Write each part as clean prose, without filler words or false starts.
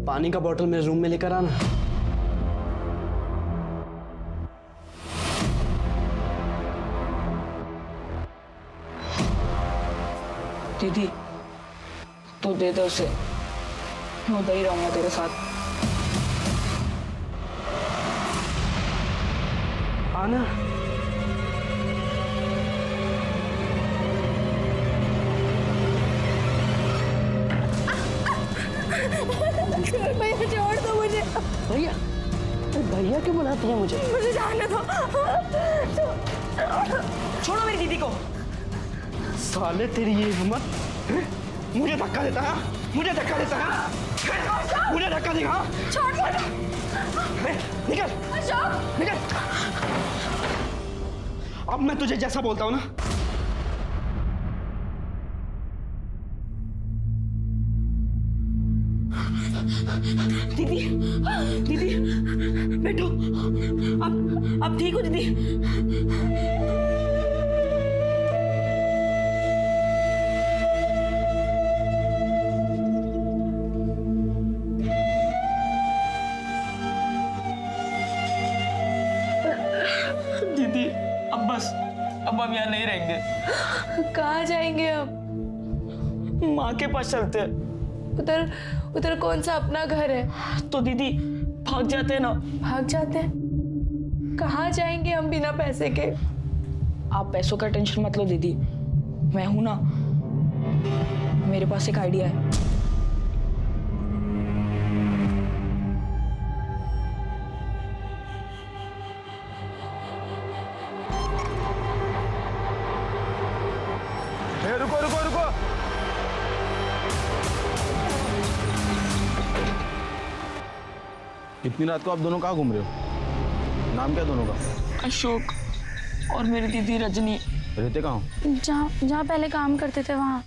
पानी का बोतल मेरे रूम में लेकर आना। दीदी तू दे दे उसे, मैं उधर ही रहूंगा तेरे साथ। आना। भैया छोड़ दो मुझे। भैया? भैया क्यों बुलाती है मुझे? मुझे जाने दो। छोड़ो मेरी दीदी को। साले तेरी ये हिम्मत, मुझे धक्का देता है, मुझे धक्का देता है, मुझे धक्का देगा। छोड़ दो। निकल अशोक निकल। अब मैं तुझे जैसा बोलता हूँ ना, दीदी दीदी बैठो। अब ठीक हो दीदी? दीदी अब बस, अब हम यहाँ नहीं रहेंगे। कहाँ जाएंगे अब? माँ के पास चलते हैं। उधर उधर कौन सा अपना घर है? तो दीदी भाग जाते हैं ना। भाग जाते हैं? कहाँ जाएंगे हम बिना पैसे के? आप पैसों का टेंशन मत लो दीदी, मैं हूं ना, मेरे पास एक आइडिया है। रुको रुको रुको। इतनी रात को आप दोनों कहाँ घूम रहे हो? नाम क्या दोनों का? अशोक और मेरी दीदी रजनी। रहते कहाँ हो? जहाँ पहले काम करते थे वहाँ।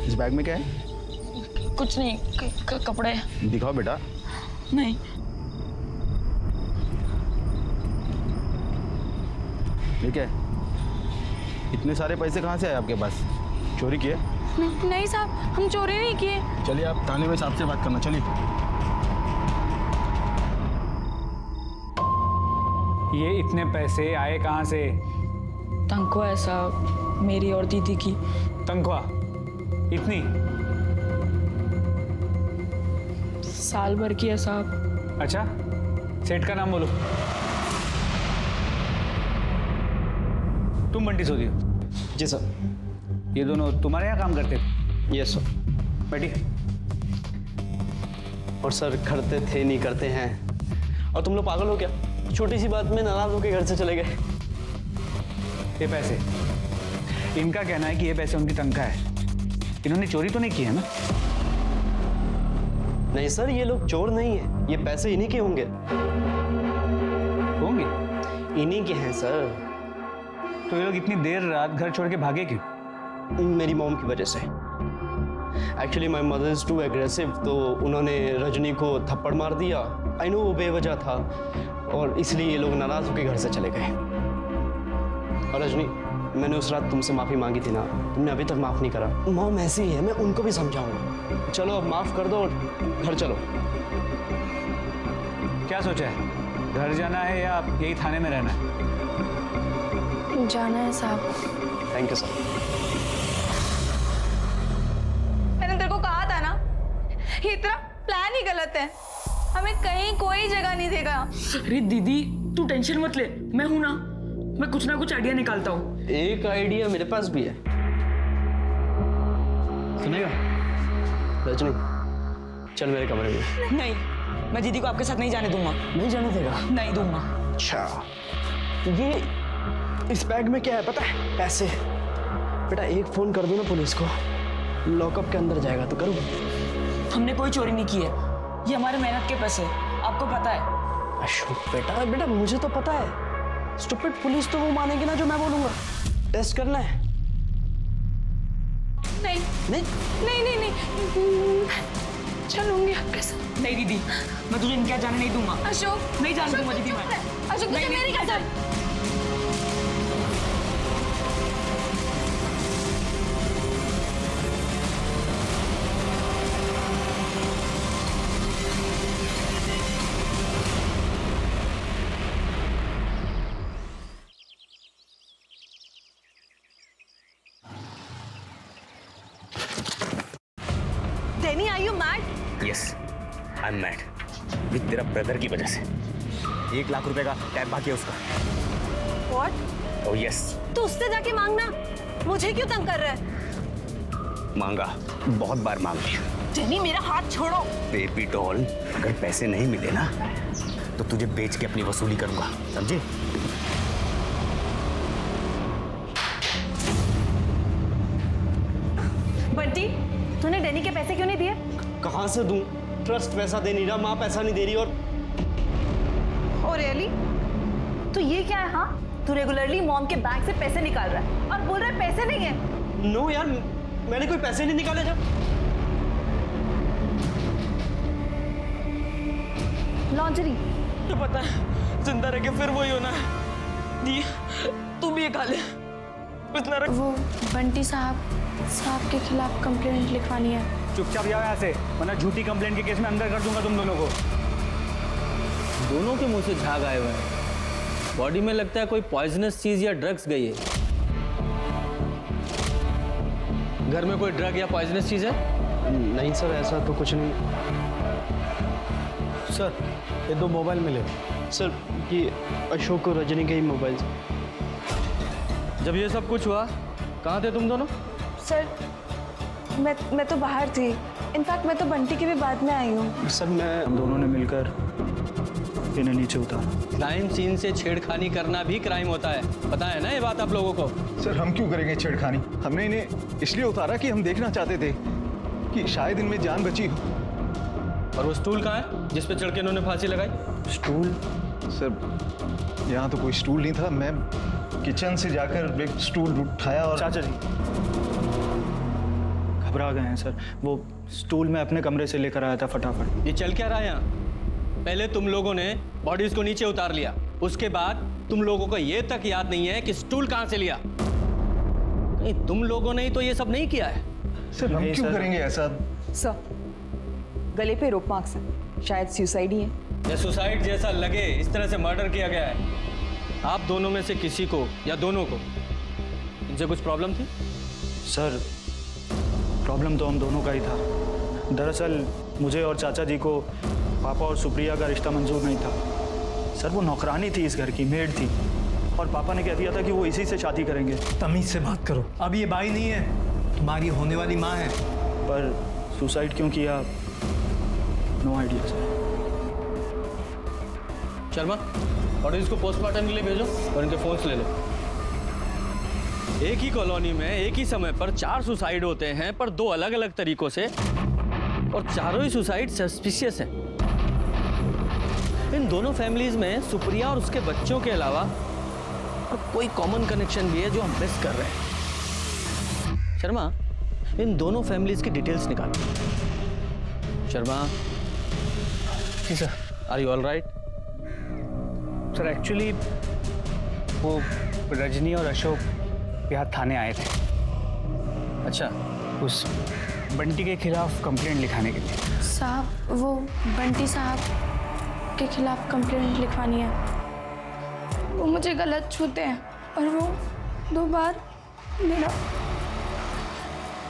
इस बैग में क्या है? कुछ नहीं, कपड़े। दिखाओ बेटा। नहीं। ये क्या है? इतने सारे पैसे कहाँ से आए आपके पास? चोरी किए? नहीं साहब, हम चोरी नहीं किए। चलिए आप थाने में साहब से बात करना, चलिए। ये इतने पैसे आए कहाँ से? तनख्वाह है साहब, मेरी और दीदी की। तनख्वाह इतनी? साल भर की है साहब। अच्छा, सेठ का नाम बोलो। तुम बंटी सोदी हो? जी सर। ये दोनों तुम्हारे यहाँ काम करते थे? Yes sir. बैठिए। और सर करते थे नहीं करते हैं। और तुम लोग पागल हो क्या? छोटी सी बात में नाराज होकर घर से चले गए। ये पैसे, इनका कहना है कि ये पैसे उनकी तनख्वाह है। इन्होंने चोरी तो नहीं की है ना? नहीं सर, ये लोग चोर नहीं है, ये पैसे इन्हीं के होंगे। होंगे? इन्हीं के हैं सर। तो ये लोग इतनी देर रात घर छोड़ के भागे क्यों? मेरी मॉम की वजह से। Actually my mother is too aggressive, तो उन्होंने रजनी को थप्पड़ मार दिया। आई नो वो बेवजह था, और इसलिए ये लोग नाराज होकर घर से चले गए। और रजनी, मैंने उस रात तुमसे माफ़ी मांगी थी ना, तुमने अभी तक माफ़ नहीं करा। मॉम ऐसी ही है, मैं उनको भी समझाऊंगा। चलो अब माफ़ कर दो और घर चलो। क्या सोचा है? घर जाना है या यही थाने में रहना है? जाना है साहब। Thank you sir. मैंने तेरे को कहा था ना, ये इतना प्लान ही गलत है। हमें कहीं कोई जगह नहीं देगा। अरे दीदी तू टेंशन मत ले, मैं हूं ना, मैं कुछ ना कुछ आइडिया निकालता हूँ। एक आइडिया मेरे पास भी है, सुनेगा? रजनी चल मेरे कमरे में। नहीं, मैं दीदी को आपके साथ नहीं जाने दूंगा। नहीं जाने देगा? नहीं दूंगा। अच्छा, ये इस बैग में क्या है पता है? पैसे। बेटा एक फोन कर दो ना पुलिस को, लॉकअप के अंदर जाएगा तो करो। हमने कोई चोरी नहीं की है, ये हमारे मेहनत के पैसे, आपको पता है। अशोक बेटा, बेटा मुझे तो पता है। स्टूपिड पुलिस तो वो मानेगी ना जो मैं बोलूंगा। टेस्ट करना है? नहीं नहीं नहीं नहीं नहीं, चलूंगी आपके साथ। नहीं दीदी, मैं तुझे इनके यहाँ जाने नहीं दूंगा। अशोक नहीं जाने दूंगा दीदी मैं। अशोक तुझे मेरी कसम। Danny are you mad? Yes I am mad with तेरा ब्रदर की वजह से। 1 लाख रुपए का टैब बाकी है उसका। व्हाट? Oh yes. तो उससे जाके मांगना, मुझे क्यों तंग कर रहा है? मांगा, बहुत बार मांग लिया। डेनी मेरा हाथ छोड़ो। बेबी डॉल, अगर पैसे नहीं मिले ना तो तुझे बेच के अपनी वसूली करूंगा, समझे? बंटी, तूने डेनी के पैसे क्यों नहीं दिए? कहाँ से दूं? ट्रस्ट पैसा दे नहीं रहा, माँ पैसा नहीं दे रही। और ओ रियली? तो ये क्या है? हाँ, तू रेगुलरली मॉम के बैंक से पैसे निकाल रहा है और बोल रहा है पैसे नहीं है। नो यार, मैंने कोई पैसे नहीं निकाले जब। लॉन्जरी तो पता है जिंदा रह के फिर वही होना है। दी तू भी ये खा ले। इतना रख। वो बंटी साहब के खिलाफ कंप्लेंट लिखवानी है। चुपचाप जाओ यहाँ से, वरना झूठी कंप्लेंट के केस में अंदर कर दूंगा तुम दोनों को। दोनों के मुंह से झाग आए हुए हैं। बॉडी में लगता है कोई पॉइजनस चीज या ड्रग्स गई है। घर में कोई ड्रग या पॉइजनस चीज है? नहीं सर, ऐसा तो कुछ नहीं। सर ये 2 मोबाइल मिले। सर ये अशोक और रजनी के ही मोबाइल। जब ये सब कुछ हुआ कहाँ थे तुम दोनों? सर मैं तो बाहर थी। इनफैक्ट मैं तो बंटी के भी बाद में आई हूँ। सर मैं हम दोनों ने मिलकर इन्हें नीचे उतारा। क्राइम सीन से छेड़खानी करना भी क्राइम होता है, पता है ना ये बात आप लोगों को? सर हम क्यों करेंगे छेड़खानी? हमने इन्हें इसलिए उतारा कि हम देखना चाहते थे कि शायद इनमें जान बची हो। और वो स्टूल कहाँ है जिस पे चढ़ के इन्होंने फांसी लगाई? स्टूल? सर यहाँ तो कोई स्टूल नहीं था। मैं किचन से जाकर एक स्टूल उठाया और चाचा जी घबरा गए हैं सर। वो स्टूल में अपने कमरे से लेकर आया था फटाफट। ये चल क्या रहा है यहाँ? पहले तुम लोगों ने बॉडीज को नीचे उतार लिया, उसके बाद तुम लोगों को ये तक याद नहीं है कि स्टूल कहाँ से लिया। कहीं तुम लोगों ने ही तो ये सब नहीं किया है? सर हम क्यों करेंगे ऐसा? सर गले पे रोप मार्क्स हैं, शायद सुसाइड ही है। या सुसाइड जैसा लगे, इस तरह से मर्डर किया गया है। आप दोनों में से किसी को या दोनों को इनसे कुछ प्रॉब्लम थी? सर प्रॉब्लम तो हम दोनों का ही था। दरअसल मुझे और चाचा जी को पापा और सुप्रिया का रिश्ता मंजूर नहीं था। सर वो नौकरानी थी, इस घर की मेड थी, और पापा ने कह दिया था कि वो इसी से शादी करेंगे। तमीज से बात करो, अब ये बाई नहीं है, तुम्हारी होने वाली माँ है। पर सुसाइड क्यों किया, no idea sir. Sharma, bodies को पोस्टमार्टम के लिए भेजो और इनके फोन्स ले लो। एक ही कॉलोनी में एक ही समय पर 4 सुसाइड होते हैं, पर 2 अलग अलग तरीकों से, और चारों ही सुसाइड सस्पिशियस हैं। इन दोनों फैमिलीज में सुप्रिया और उसके बच्चों के अलावा और कोई कॉमन कनेक्शन भी है जो हम मिस कर रहे हैं। शर्मा, इन दोनों फैमिलीज की डिटेल्स निकालो। शर्मा, जी sir. Are you all right? Sir actually वो रजनी और अशोक यहाँ थाने आए थे। अच्छा, उस बंटी के खिलाफ कंप्लेंट लिखाने के लिए। साहब वो बंटी साहब के खिलाफ कंप्लेंट लिखवानी है। वो मुझे गलत छूते हैं और वो 2 बार मेरा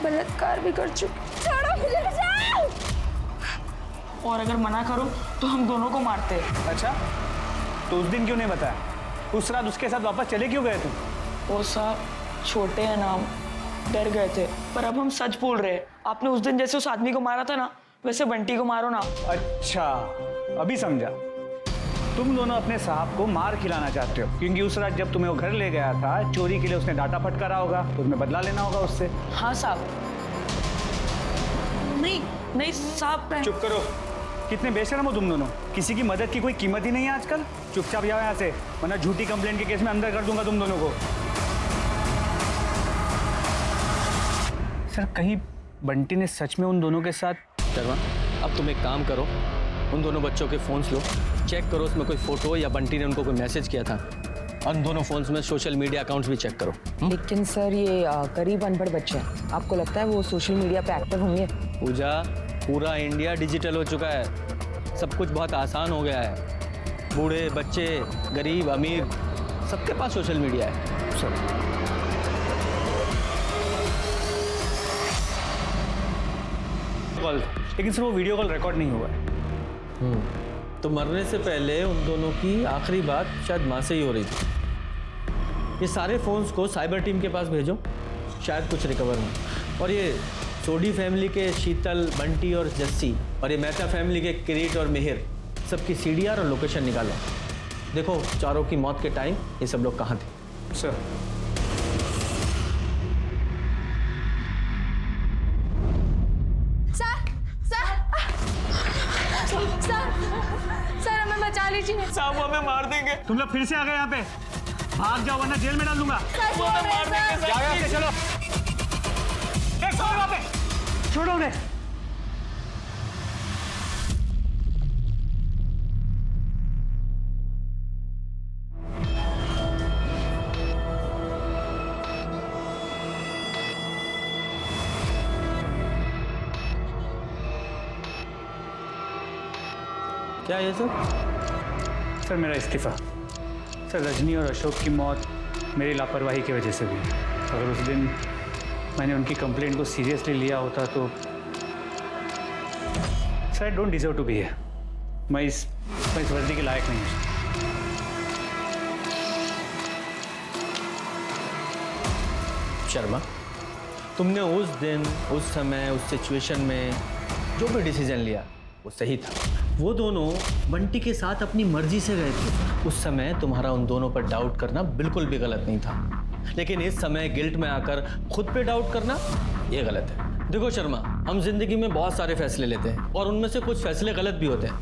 बलात्कार भी कर चुके। छोड़ो मुझे, बचाओ! और अगर मना करो तो हम दोनों को मारते हैं। अच्छा, तो उस दिन क्यों नहीं बताया? उस रात उसके साथ वापस चले क्यों गए तुम? वो साहब छोटे हैं ना, डर गए थे। पर अब हम सच बोल रहे हैं। आपने उस दिन जैसे उस आदमी को मारा था ना, वैसे बंटी को मारो ना। अच्छा, अभी समझा। तुम दोनों अपने साहब को मार खिलाना चाहते हो, क्योंकि उस रात जब तुम्हें वो घर ले गया था चोरी के लिए, उसने डाटा फटकारा होगा, तो तुम्हें बदला लेना होगा उससे। हाँ साहब। नहीं साहब। चुप करो। कितने बेशर्म हो तुम दोनों। किसी की मदद की कोई कीमत ही नहीं है आजकल। चुपचाप जाओ यहाँ से, वरना झूठी कंप्लेंट के केस में अंदर कर दूंगा तुम दोनों को। सर कहीं बंटी ने सच में उन दोनों के साथ? शर्मा, अब तुम एक काम करो, उन दोनों बच्चों के फोन्स लो, चेक करो उसमें कोई फोटो या बंटी ने उनको कोई मैसेज किया था। उन दोनों फोन्स में सोशल मीडिया अकाउंट्स भी चेक करो। लेकिन सर ये करीब अनपढ़ बच्चे हैं, आपको लगता है वो सोशल मीडिया पे एक्टिव होंगे? पूजा, पूरा इंडिया डिजिटल हो चुका है, सब कुछ बहुत आसान हो गया है। बूढ़े, बच्चे, गरीब, अमीर, सबके पास सोशल मीडिया है। सर कॉल था, लेकिन सर वो वीडियो कॉल रिकॉर्ड नहीं हुआ है। तो मरने से पहले उन दोनों की आखिरी बात शायद माँ से ही हो रही थी। ये सारे फ़ोन्स को साइबर टीम के पास भेजो, शायद कुछ रिकवर हो। और ये सोडी फैमिली के शीतल, बंटी और जस्सी, और ये मेहता फैमिली के किरीट और मिहिर, सबकी सीडीआर और लोकेशन निकालो। देखो चारों की मौत के टाइम ये सब लोग कहाँ थे। सर सर हमें बचा लीजिए। साहब वो हमें मार देंगे। तुम लोग फिर से आ गए यहाँ पे, भाग जाओ वरना जेल में डाल दूंगा। वो हमें मार देंगे सर। चलो एक सौ वहाँ पे छोड़ो उन्हें। क्या ये सब? सर मेरा इस्तीफ़ा। सर रजनी और अशोक की मौत मेरी लापरवाही की वजह से हुई। अगर उस दिन मैंने उनकी कंप्लेंट को सीरियसली लिया होता तो sir I don't deserve to be here. मैं इस वर्दी के लायक नहीं हूँ। शर्मा, तुमने उस दिन, उस समय, उस सिचुएशन में जो भी डिसीजन लिया वो सही था। वो दोनों बंटी के साथ अपनी मर्जी से गए थे। उस समय तुम्हारा उन दोनों पर डाउट करना बिल्कुल भी गलत नहीं था, लेकिन इस समय गिल्ट में आकर खुद पे डाउट करना ये गलत है। देखो शर्मा, हम जिंदगी में बहुत सारे फैसले लेते हैं और उनमें से कुछ फैसले गलत भी होते हैं,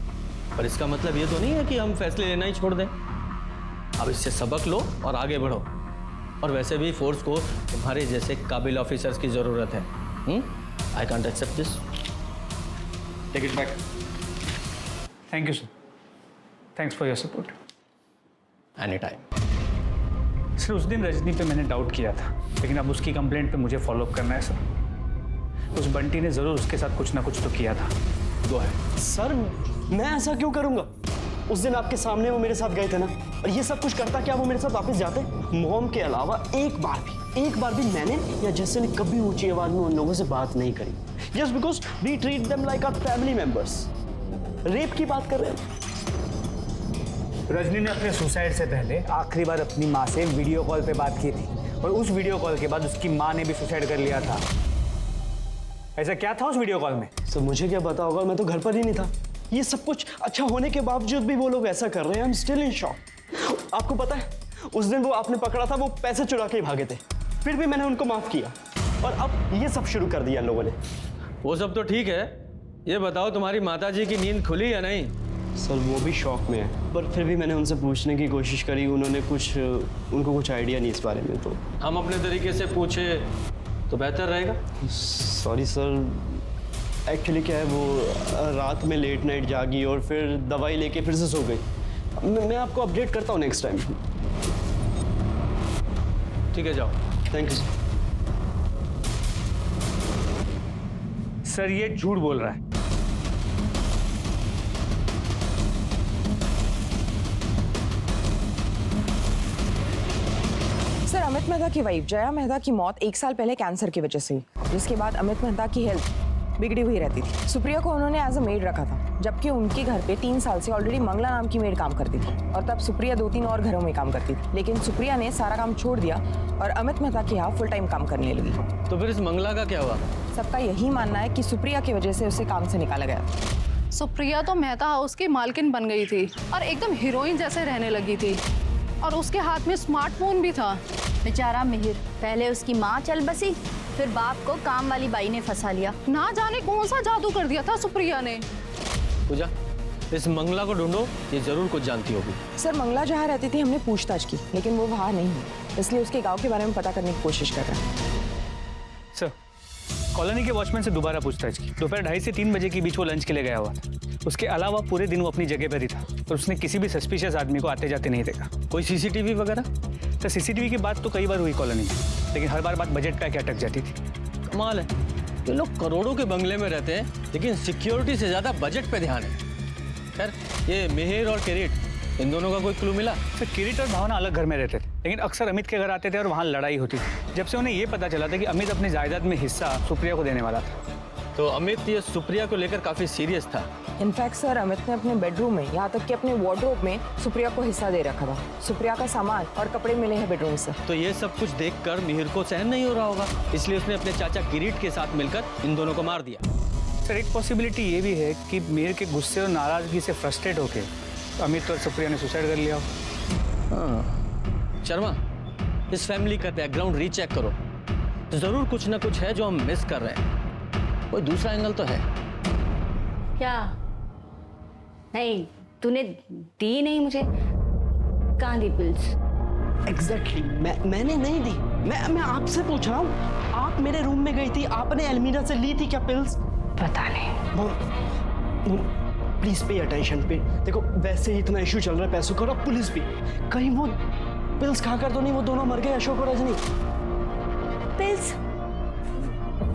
पर इसका मतलब ये तो नहीं है कि हम फैसले लेना ही छोड़ दें। अब इससे सबक लो और आगे बढ़ो। और वैसे भी फोर्स को तुम्हारे जैसे काबिल ऑफिसर्स की ज़रूरत है। I can't accept this. Take it back. Thank you sir, thanks for your support. Any time. Sir उस दिन रजनी पे मैंने डाउट किया था, लेकिन अब उसकी कंप्लेंट पे मुझे फॉलोअप करना है सर। उस बंटी ने ज़रूर उसके साथ कुछ ना कुछ तो किया था। गो है सर मैं ऐसा क्यों करूंगा? उस दिन आपके सामने वो मेरे साथ गए थे ना, और ये सब कुछ करता क्या वो मेरे साथ वापस जाते? मॉम के अलावा एक बार भी मैंने या जैसे ने कभी ऊंची आवाज में उन लोगों से बात नहीं करी। Just because we treat them like our family members. Rape की बात कर रहे हैं। रजनी ने अपने सुसाइड से पहले आखिरी बार अपनी माँ से वीडियो कॉल पे बात की थी, और उस वीडियो कॉल के बाद उसकी माँ ने भी सुसाइड कर लिया था। ऐसा क्या था उस वीडियो कॉल में? सर मुझे क्या पता होगा, मैं तो घर पर ही नहीं था। ये सब कुछ अच्छा होने के बावजूद भी वो लोग ऐसा कर रहे हैं। I am still in shock. आपको पता है उस दिन वो आपने पकड़ा था, वो पैसे चुरा के ही भागे थे, फिर भी मैंने उनको माफ किया, और अब ये सब शुरू कर दिया इन लोगों ने। वो सब तो ठीक है, ये बताओ तुम्हारी माताजी की नींद खुली या नहीं? सर वो भी शौक में है, पर फिर भी मैंने उनसे पूछने की कोशिश करी, उन्होंने उनको कुछ आइडिया नहीं इस बारे में। तो हम अपने तरीके से पूछे तो बेहतर रहेगा। सॉरी सर, एक्चुअली क्या है वो रात में लेट नाइट जागी और फिर दवाई लेके फिर से सो गई। मैं आपको अपडेट करता हूँ नेक्स्ट टाइम। ठीक है, जाओ। Thank you sir. ये झूठ बोल रहा है। सर अमित मेहता की वाइफ जया मेहता की मौत 1 साल पहले कैंसर की वजह से हुई, जिसके बाद अमित मेहता की हेल्थ बिगड़ी हुई रहती थी। सुप्रिया को उन्होंने एज अ मेड रखा था, जबकि उनके घर पे 3 साल से ऑलरेडी मंगला नाम की मेड काम करती थी, और तब सुप्रिया 2-3 और घरों में काम करती थी। लेकिन सुप्रिया ने सारा काम छोड़ दिया और अमित मेहता के यहाँ फुल टाइम काम करने लगी। तो फिर इस मंगला का क्या हुआ? सबका यही मानना है कि सुप्रिया की वजह से उसे काम से निकाला गया। सुप्रिया तो मेहता हाउस की मालकिन बन गई थी और एकदम हीरोइन जैसे रहने लगी थी, और उसके हाथ में स्मार्टफोन भी था। बेचारा मिहिर, पहले उसकी माँ चल बसी, फिर बाप को काम वाली बाई ने फंसा लिया। ना जाने कौन सा जादू कर दिया था सुप्रिया ने। पूजा, इस मंगला को ढूंढो, ये जरूर कुछ जानती होगी। सर मंगला जहाँ रहती थी हमने पूछताछ की, लेकिन वो वहाँ नहीं है, इसलिए उसके गांव के बारे में पता करने की कोशिश कर रहे हैं। सर कॉलोनी के वॉचमैन से दोबारा पूछताछ की। दोपहर 2:30 से 3 बजे के बीच वो लंच के लिए गया हुआ था। उसके अलावा पूरे दिन वो अपनी जगह पर ही था, और उसने किसी भी सस्पिशियस आदमी को आते जाते नहीं देखा। कोई सीसीटीवी वगैरह? सर सीसीटीवी की बात तो कई बार हुई कॉलोनी में, लेकिन हर बार बात बजट पे आके अटक जाती थी। कमाल है, ये लोग करोड़ों के बंगले में रहते हैं, लेकिन सिक्योरिटी से ज़्यादा बजट पे ध्यान है। खैर, ये मिहिर और किरीट, इन दोनों का कोई क्लू मिला? सर किरीट और भावना अलग घर में रहते थे, लेकिन अक्सर अमित के घर आते थे और वहाँ लड़ाई होती थी। जब से उन्हें ये पता चला था कि अमित अपनी जायदाद में हिस्सा सुप्रिया को देने वाला था, तो अमित ये सुप्रिया को लेकर काफी सीरियस था। इनफैक्ट सर, अमित ने अपने बेडरूम में, यहाँ तक कि अपने वार्डरोब में सुप्रिया को हिस्सा दे रखा था। सुप्रिया का सामान और कपड़े मिले हैं बेडरूम से। तो ये सब कुछ देखकर मिहिर को सहन नहीं हो रहा होगा, इसलिए उसने अपने चाचा किरीट के साथ मिलकर इन दोनों को मार दिया। सर एक पॉसिबिलिटी ये भी है कि मिहिर के गुस्से और नाराजगी से फ्रस्ट्रेट होके अमित और सुप्रिया ने सुसाइड कर लिया हो। हाँ शर्मा, इस फैमिली का बैकग्राउंड रीचेक करो, तो जरूर कुछ ना कुछ है जो हम मिस कर रहे हैं। कोई दूसरा एंगल तो है। क्या? नहीं, तूने दी नहीं मुझे? कहाँ दी पिल्स? एग्जैक्टली मैंने नहीं दी। मैं आपसे पूछ रहा हूँ, आप मेरे रूम में गई थी, आपने अलमीरा से ली थी क्या पिल्स? पता नहीं। प्लीज पे अटेंशन पे। देखो वैसे ही इतना इशू चल रहा है पैसों का, और पुलिस भी, कहीं वो पिल्स खाकर तो नहीं वो दोनों मर गए, अशोक और रजनी? पिल्स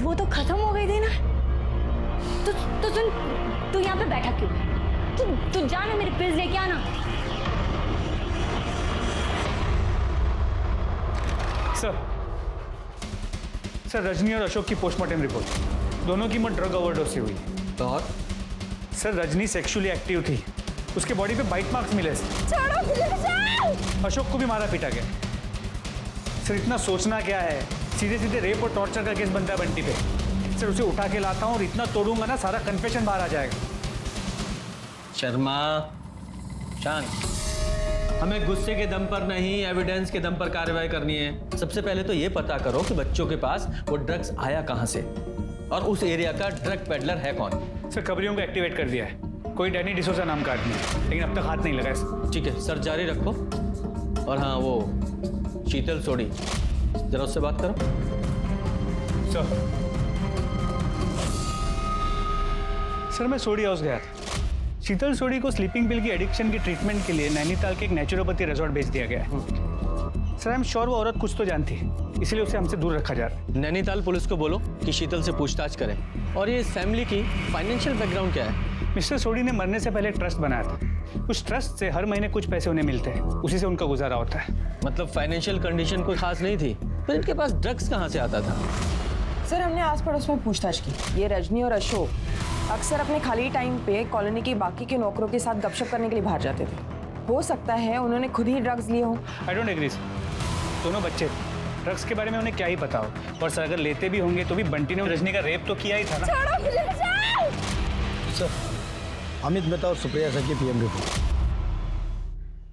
वो तो खत्म हो गई थी ना। तो सुन, तू यहाँ पे बैठा क्यों? तू जाना मेरे पिल्स लेके आना। सर रजनी और अशोक की पोस्टमार्टम रिपोर्ट, दोनों की मौत ड्रग ओवरडोज से हुई। और सर रजनी सेक्सुअली एक्टिव थी, उसके बॉडी पे बाइट मार्क्स मिले। अशोक को भी मारा पीटा गया। सर इतना सोचना क्या है, सीधे सीधे रेप और टॉर्चर का केस बनता है बंटी पे। सर उसे उठा के लाता हूँ और इतना तोड़ूंगा ना, सारा कन्फेशन बाहर आ जाएगा। शर्मा शांत, हमें गुस्से के दम पर नहीं, एविडेंस के दम पर कार्रवाई करनी है। सबसे पहले तो ये पता करो कि बच्चों के पास वो ड्रग्स आया कहाँ से, और उस एरिया का ड्रग पेडलर है कौन। सर खबरियों को एक्टिवेट कर दिया है, कोई डैनी डिसोजा नाम का आदमी है, लेकिन अब तक हाथ नहीं लगा है। ठीक है सर, जारी रखो। और हाँ, वो शीतल सोडी, जरा उससे बात करो। सर मैं सोडी हाउस गया था। शीतल सोडी को स्लीपिंग पिल की एडिक्शन की ट्रीटमेंट के लिए नैनीताल के एक नेचुरोपैथी रिजॉर्ट भेज दिया गया है। सर आई एम श्योर वो औरत कुछ तो जानती है, इसलिए उसे हमसे दूर रखा जा रहा है। नैनीताल पुलिस को बोलो कि शीतल से पूछताछ करें। और ये इस फैमिली की फाइनेंशियल बैकग्राउंड क्या है? मिस्टर सोडी ने मरने से पहले एक ट्रस्ट बनाया था। उस ट्रस्ट से हर महीने कुछ पैसे उन्हें मिलते हैं, उसी से उनका गुजारा होता है। मतलब फाइनेंशियल कंडीशन कोई खास नहीं थी, तो इनके पास ड्रग्स कहाँ से आता था? सर हमने आस पड़ोस में पूछताछ की। ये रजनी और अशोक अक्सर अपने खाली टाइम पे कॉलोनी के बाकी के नौकरों के साथ गपशप करने के लिए बाहर जाते थे। हो सकता है उन्होंने खुद ही ड्रग्स लिए हो। I don't agree. दोनों बच्चे, ड्रग्स के बारे में उन्हें क्या ही पता हो। और सर अगर लेते भी होंगे तो भी बंटी ने रजनी का रेप तो किया ही था ना। सर अमित मेहता और सुप्रिया सर की पीएम रिपोर्ट।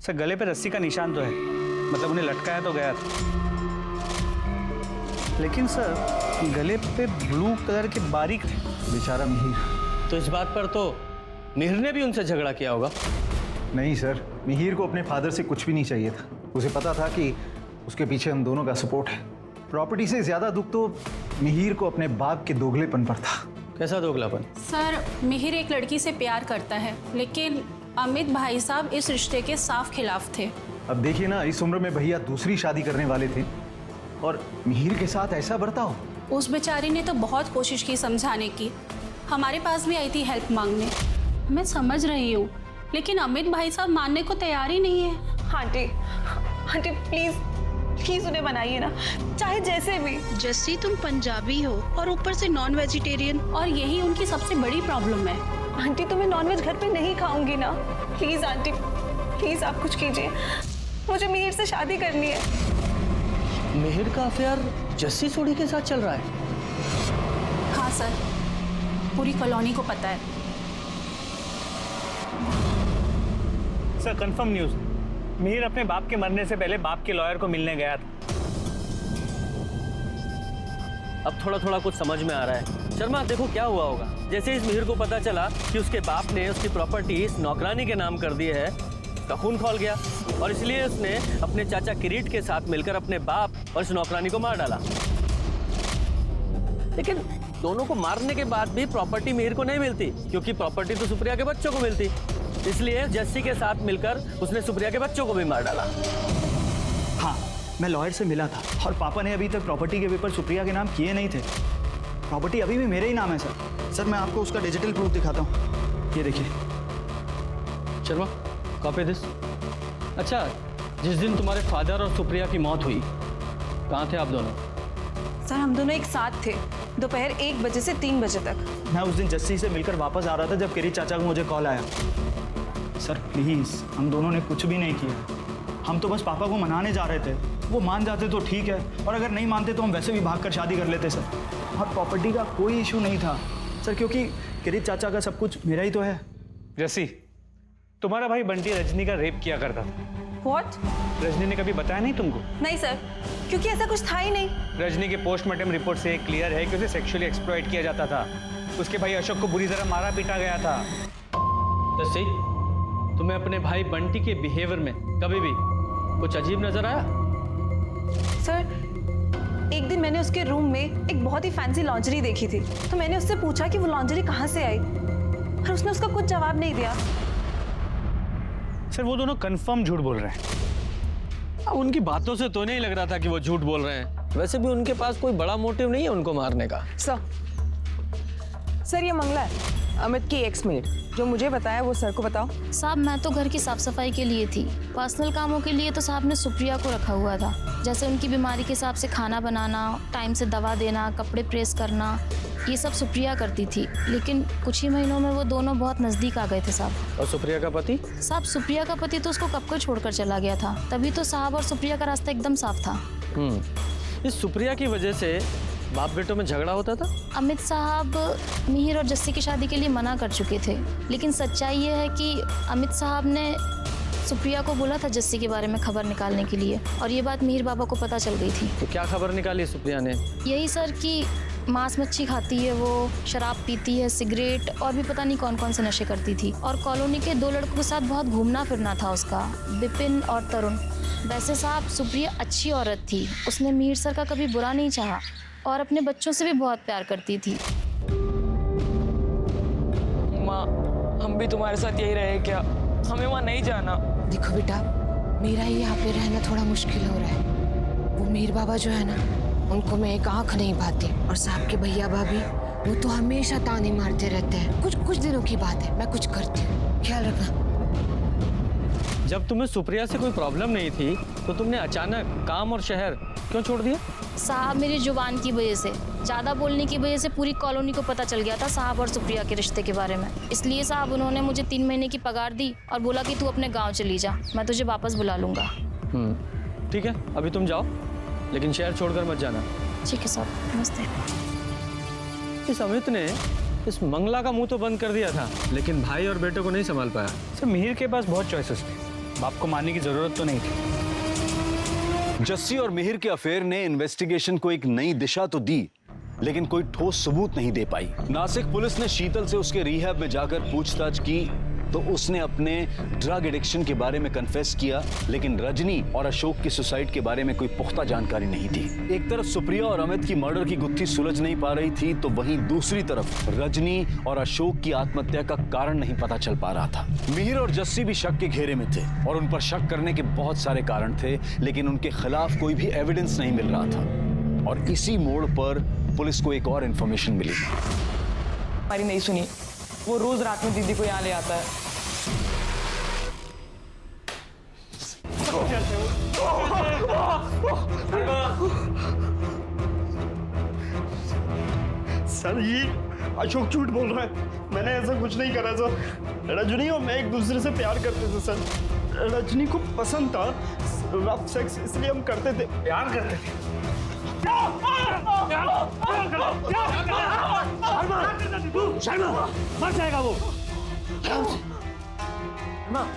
सर गले पे रस्सी का निशान तो है, मतलब उन्हें लटकाया तो गया था, लेकिन सर गले पे ब्लू कलर के बारीक थे। बेचारा मिहिर। तो इस बात पर तो मिहिर ने भी उनसे झगड़ा किया होगा। नहीं सर, मिहिर को अपने फादर से कुछ भी नहीं चाहिए था। उसे पता था कि उसके पीछे हम दोनों का सपोर्ट है। प्रॉपर्टी से ज्यादा दुख तो मिहिर को अपने बाप के दोगलेपन पर था। कैसा दोगलापन? सर मिहिर एक लड़की से प्यार करता है, लेकिन अमित भाई साहब इस रिश्ते के साफ खिलाफ थे। अब देखिए ना, इस उम्र में भैया दूसरी शादी करने वाले थे और मिहिर के साथ ऐसा बर्ताव। उस बेचारी ने तो बहुत कोशिश की समझाने की, हमारे पास भी आई थी हेल्प मांगने। मैं समझ रही हूँ, लेकिन अमित भाई साहब मानने को तैयार ही नहीं है। आंटी प्लीज प्लीज उन्हें बनाइए ना, चाहे जैसे भी। जस्सी तुम पंजाबी हो और ऊपर से नॉन वेजिटेरियन, और यही उनकी सबसे बड़ी प्रॉब्लम है। आंटी तो मैं नॉनवेज घर पे नहीं खाऊंगी ना। प्लीज आंटी, प्लीज आप कुछ कीजिए, मुझे मिहिर से शादी करनी है। मिहिर का अफेयर जस्सी सोडी के साथ चल रहा है? हाँ सर, पूरी कॉलोनी को पता है। सर कंफर्म न्यूज़, मिहिर अपने बाप के मरने से पहले बाप के लॉयर को मिलने गया था। अब थोड़ा थोड़ा कुछ समझ में आ रहा है। शर्मा देखो क्या हुआ होगा, जैसे इस मिहिर को पता चला कि उसके बाप ने उसकी प्रॉपर्टी इस नौकरानी के नाम कर दी है, उसका खून खौल गया और इसलिए उसने अपने चाचा किरीट के साथ मिलकर अपने बाप और इस नौकरानी को मार डाला। लेकिन दोनों को मारने के बाद भी प्रॉपर्टी मिहिर को नहीं मिलती, क्योंकि प्रॉपर्टी तो सुप्रिया के बच्चों को मिलती। इसलिए जस्सी के साथ मिलकर उसने सुप्रिया के बच्चों को भी मार डाला। हाँ, मैं लॉयर से मिला था और पापा ने अभी तक प्रॉपर्टी के पेपर सुप्रिया के नाम किए नहीं थे। प्रॉपर्टी अभी भी मेरे ही नाम है सर। सर मैं आपको उसका डिजिटल प्रूफ दिखाता हूँ, ये देखिए। Sharma copy this. अच्छा, जिस दिन तुम्हारे फादर और सुप्रिया की मौत हुई, कहाँ थे आप दोनों? सर हम दोनों एक साथ थे, दोपहर 1 बजे से 3 बजे तक। मैं उस दिन जस्सी से मिलकर वापस आ रहा था जब किरीट चाचा को मुझे कॉल आया। सर प्लीज़, हम दोनों ने कुछ भी नहीं किया। हम तो बस पापा को मनाने जा रहे थे। वो मान जाते तो ठीक है, और अगर नहीं मानते तो हम वैसे भी भागकर शादी कर लेते सर। और प्रॉपर्टी का कोई इशू नहीं था सर, क्योंकि किरीट चाचा का सब कुछ मेरा ही तो है। जस्सी, तुम्हारा भाई बंटी रजनी का रेप किया करता था। What? रजनी ने कभी बताया नहीं तुमको? नहीं सर, क्योंकि ऐसा कुछ था ही नहीं। रजनी के पोस्टमार्टम रिपोर्ट से क्लियर है कि उसे सेक्सुअली एक्सप्लॉइट किया जाता था। उसके भाई अशोक को बुरी तरह मारा पीटा गया था। जस्सी, तुम्हें अपने भाई बंटी के बिहेवियर में कभी भी कुछ अजीब नजर आया? सर, एक दिन मैंने उसके रूम में एक बहुत ही फैंसी लॉन्जरी देखी थी, तो मैंने उससे पूछा कि वो लॉन्जरी कहाँ से आई, और उसने उसका कुछ जवाब नहीं दिया। सर वो दोनों कंफर्म झूठ बोल रहे हैं। अब उनकी बातों से तो नहीं लग रहा था कि वो झूठ बोल रहे हैं। वैसे भी उनके पास कोई बड़ा मोटिव नहीं है उनको मारने का। सर ये मंगला है, अमित की एक्स मेड। जो मुझे बताया वो सर को बताओ। साहब मैं तो घर की साफ सफाई के लिए थी, पर्सनल कामों के लिए तो साहब ने सुप्रिया को रखा हुआ था, जैसे उनकी बीमारी के हिसाब से खाना बनाना, टाइम से दवा देना, कपड़े प्रेस करना, ये सब सुप्रिया करती थी। लेकिन कुछ ही महीनों में वो दोनों बहुत नज़दीक आ गए थे साहब। और सुप्रिया का पति? साहब सुप्रिया का पति तो उसको कब को छोड़कर चला गया था, तभी तो साहब और सुप्रिया का रास्ता एकदम साफ था। इस सुप्रिया की वजह से बाप बेटों में झगड़ा होता था? अमित साहब मिहिर और जस्सी की शादी के लिए मना कर चुके थे, लेकिन सच्चाई ये है कि अमित साहब ने सुप्रिया को बोला था जस्सी के बारे में खबर निकालने के लिए, और ये बात मिहिर बाबा को पता चल गई थी। तो क्या खबर निकाली सुप्रिया ने? यही सर कि मांस मच्छी खाती है, वो शराब पीती है, सिगरेट और भी पता नहीं कौन कौन से नशे करती थी, और कॉलोनी के 2 लड़कों के साथ बहुत घूमना फिरना था उसका, विपिन और तरुण। वैसे साहब सुप्रिया अच्छी औरत थी, उसने मिहिर सर का कभी बुरा नहीं चाहा और अपने बच्चों से भी बहुत प्यार करती थी। माँ, हम भी तुम्हारे साथ यही रहे क्या? हमें वहाँ नहीं जाना। देखो बेटा, मेरा ही यहाँ पे रहना थोड़ा मुश्किल हो रहा है। वो मीर बाबा जो है ना, उनको मैं एक आँख नहीं भाती, और साहब के भैया भाभी वो तो हमेशा ताने मारते रहते हैं। कुछ दिनों की बात है, मैं कुछ करती हूँ, ख्याल रखना। जब तुम्हें सुप्रिया से कोई प्रॉब्लम नहीं थी तो तुमने अचानक काम और शहर क्यों छोड़ दिया? साहब मेरी जुबान की वजह से, ज़्यादा बोलने की वजह से पूरी कॉलोनी को पता चल गया था साहब और सुप्रिया के रिश्ते के बारे में। इसलिए साहब उन्होंने मुझे 3 महीने की पगार दी और बोला कि तू अपने गांव चली जा, मैं तुझे वापस बुला लूँगा। ठीक है, अभी तुम जाओ, लेकिन शहर छोड़कर मत जाना। ठीक है साहब, नमस्ते। इस अमित ने इस मंगला का मुंह तो बंद कर दिया था, लेकिन भाई और बेटे को नहीं संभाल पाया। सर मिहिर के पास बहुत चॉइसेस थे, बाप को मानने की जरूरत तो नहीं थी। जस्सी और मिहिर के अफेयर ने इन्वेस्टिगेशन को एक नई दिशा तो दी, लेकिन कोई ठोस सबूत नहीं दे पाई। नासिक पुलिस ने शीतल से उसके रिहैब में जाकर पूछताछ की तो उसने अपने ड्रग एडिक्शन के बारे में कन्फेस किया, लेकिन रजनी और अशोक की सुसाइड के बारे में कोई पुख्ता जानकारी नहीं थी। एक तरफ सुप्रिया और अमित की मर्डर की गुत्थी सुलझ नहीं पा रही थी, तो वहीं दूसरी तरफ रजनी और अशोक की आत्महत्या का कारण नहीं पता चल पा रहा था। मिहिर और जस्सी भी शक के घेरे में थे और उन पर शक करने के बहुत सारे कारण थे, लेकिन उनके खिलाफ कोई भी एविडेंस नहीं मिल रहा था। और इसी मोड़ पर पुलिस को एक और इंफॉर्मेशन मिली। हमारी नहीं सुनी, वो रोज रात में दीदी को यहाँ ले आता है। सर ये अशोक झूठ बोल रहा है, मैंने ऐसा कुछ नहीं करा सर। रजनी और मैं एक दूसरे से प्यार करते थे सर। रजनी को पसंद था रफ सेक्स, इसलिए हम करते थे। प्यार करते थे? मर जाएगा वो।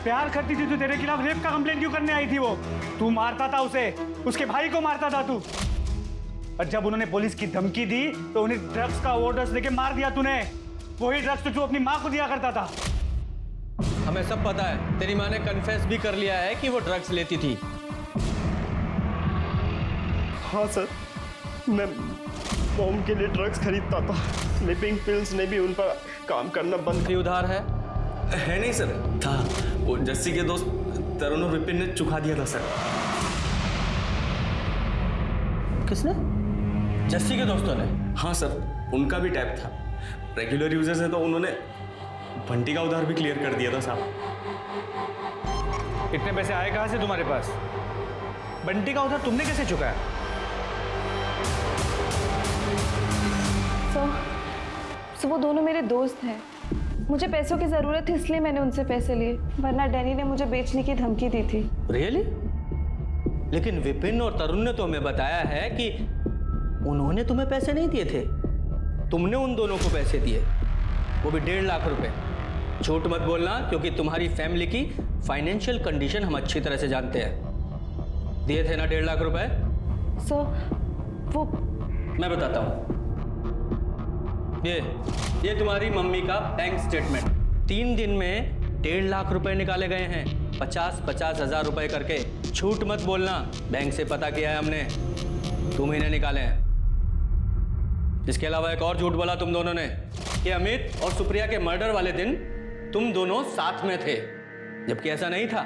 प्यार करती थी तो तेरे खिलाफ रेप का कंप्लेंट क्यों करने आई थी वो? तू मारता था उसे, उसके भाई को मारता था तू। और जब उन्होंने पुलिस की धमकी दी तो उन्हें ड्रग्स का ओवरडोज देके मार दिया तूने। वही ड्रग्स तो तू अपनी माँ को दिया करता था। हमें सब पता है, तेरी माँ ने कन्फेस भी कर लिया है कि वो ड्रग्स लेती थी। हाँ सर, मैं मॉम के लिए ड्रग्स खरीदता था। स्लीपिंग पिल्स ने भी उन पर काम करना बंद कर। उधार है नहीं सर, था। वो जस्सी के दोस्त तरुण और विपिन ने चुका दिया था सर। किसने? जस्सी के दोस्तों ने? हाँ सर, उनका भी टैप था। रेगुलर यूजर्स है तो उन्होंने बंटी का उधार भी क्लियर कर दिया था साहब। इतने पैसे आए कहाँ से तुम्हारे पास? बंटी का उधार तुमने कैसे चुकाया? सो वो दोनों मेरे दोस्त हैं। मुझे पैसों की ज़रूरत थी इसलिए मैंने उनसे पैसे लिए, वरना डैनी ने मुझे बेचने की धमकी दी थी। रियली? लेकिन विपिन और तरुण ने तो हमें बताया है कि उन्होंने तुम्हें पैसे नहीं दिए थे, तुमने उन दोनों को पैसे दिए, वो भी 1.5 लाख रुपए। झूठ मत बोलना, क्योंकि तुम्हारी फैमिली की फाइनेंशियल कंडीशन हम अच्छी तरह से जानते हैं। दिए थे ना 1.5 लाख रुपए? वो मैं बताता हूँ। ये तुम्हारी मम्मी का बैंक स्टेटमेंट। 3 दिन में 1.5 लाख रुपए निकाले गए हैं, 50-50 हजार रुपए करके। झूठ मत बोलना, बैंक से पता किया है हमने, तुम ही ने निकाले हैं। इसके अलावा एक और झूठ बोला तुम दोनों ने कि अमित और सुप्रिया के मर्डर वाले दिन तुम दोनों साथ में थे, जबकि ऐसा नहीं था।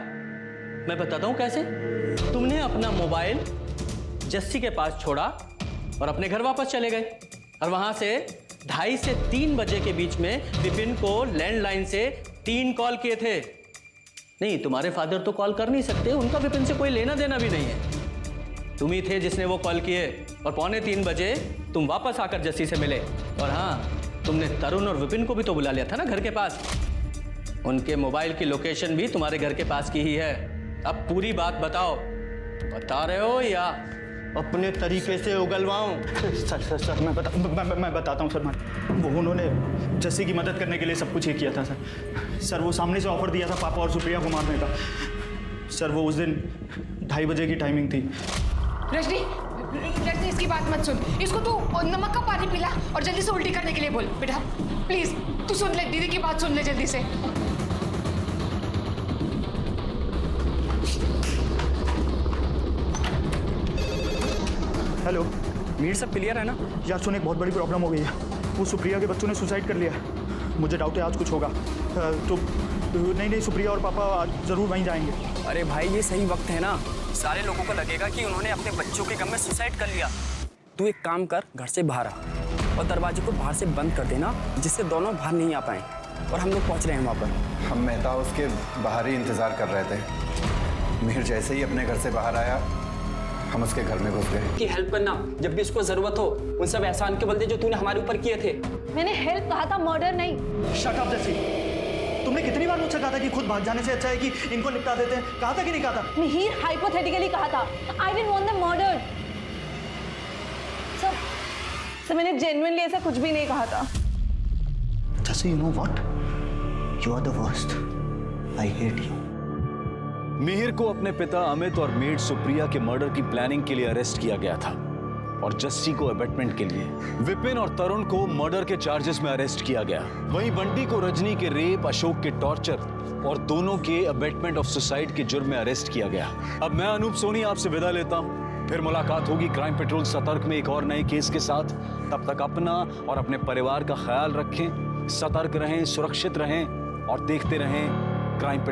मैं बताता हूं कैसे। तुमने अपना मोबाइल जस्सी के पास छोड़ा और अपने घर वापस चले गए, और वहां से 2:30 से 3 बजे के बीच में विपिन को लैंडलाइन से 3 कॉल किए थे। नहीं, तुम्हारे फादर तो कॉल कर नहीं सकते, उनका विपिन से कोई लेना देना भी नहीं है। तुम ही थे जिसने वो कॉल किए, और 2:45 बजे तुम वापस आकर जस्सी से मिले। और हाँ, तुमने तरुण और विपिन को भी तो बुला लिया था ना घर के पास। उनके मोबाइल की लोकेशन भी तुम्हारे घर के पास की ही है। अब पूरी बात बताओ, बता रहे हो या अपने तरीके से उगलवाऊं? सर मैं बताता हूँ सर। वो उन्होंने जस्सी की मदद करने के लिए सब कुछ ये किया था सर। वो सामने से ऑफर दिया था पापा और सुप्रिया को मारने का। सर वो उस दिन 2:30 बजे की टाइमिंग थी। रजनी, इसकी बात मत सुन। इसको तू नमक का पानी पिला और जल्दी से उल्टी करने के लिए बोल। बेटा प्लीज तू सुन ले, दीदी की बात सुन ले जल्दी से। हेलो मीर, सब क्लियर है ना? यार सुन, एक बहुत बड़ी प्रॉब्लम हो गई है। वो सुप्रिया के बच्चों ने सुसाइड कर लिया। मुझे डाउट है आज कुछ होगा। तो नहीं, सुप्रिया और पापा आज ज़रूर वहीं जाएंगे। अरे भाई, ये सही वक्त है ना। सारे लोगों को लगेगा कि उन्होंने अपने बच्चों के गम में सुसाइड कर लिया। तू एक काम कर, घर से बाहर आ और दरवाजे को बाहर से बंद कर देना, जिससे दोनों बाहर नहीं आ पाए। और हम लोग पहुंच रहे हैं वहाँ पर। हम मेहता हाउस के बाहर ही इंतज़ार कर रहे थे। मिहिर जैसे ही अपने घर से बाहर आया, हम उसके घर में घुस गए। कि हेल्प करना जब भी उसको जरूरत हो, उन सब एहसान के बदले जो तूने हमारे ऊपर किए थे। मैंने हेल्प कहा था, मर्डर नहीं। शट अप जस्सी, तुमने कितनी बार मुझसे कहा था कि खुद भाग जाने से अच्छा है कि इनको निपटा देते हैं? कहा था कि नहीं कहा था? मिहिर हाइपोथेटिकली कहा था। I didn't want them murdered. Sir मैंने जेन्युइनली ऐसा कुछ भी नहीं कहा था। Jassi, you know what? You are the worst. I hate you. Mihir को अपने पिता अमित और मेड सुप्रिया के मर्डर की प्लानिंग के लिए अरेस्ट किया गया था, और जस्सी को अबेटमेंट के लिए। विपिन और तरुण को मर्डर के चार्जेस में अरेस्ट किया गया। वहीं बंटी को रजनी के रेप, अशोक के टॉर्चर और दोनों के अबेटमेंट ऑफ सुसाइड के जुर्म में अरेस्ट किया गया। अब मैं अनूप सोनी आपसे विदा लेता हूं। फिर मुलाकात होगी क्राइम पेट्रोल सतर्क में एक और नए केस के साथ। तब तक अपना और अपने परिवार का ख्याल रखें, सतर्क रहें, सुरक्षित रहें और देखते रहें क्राइम पेट्रोल।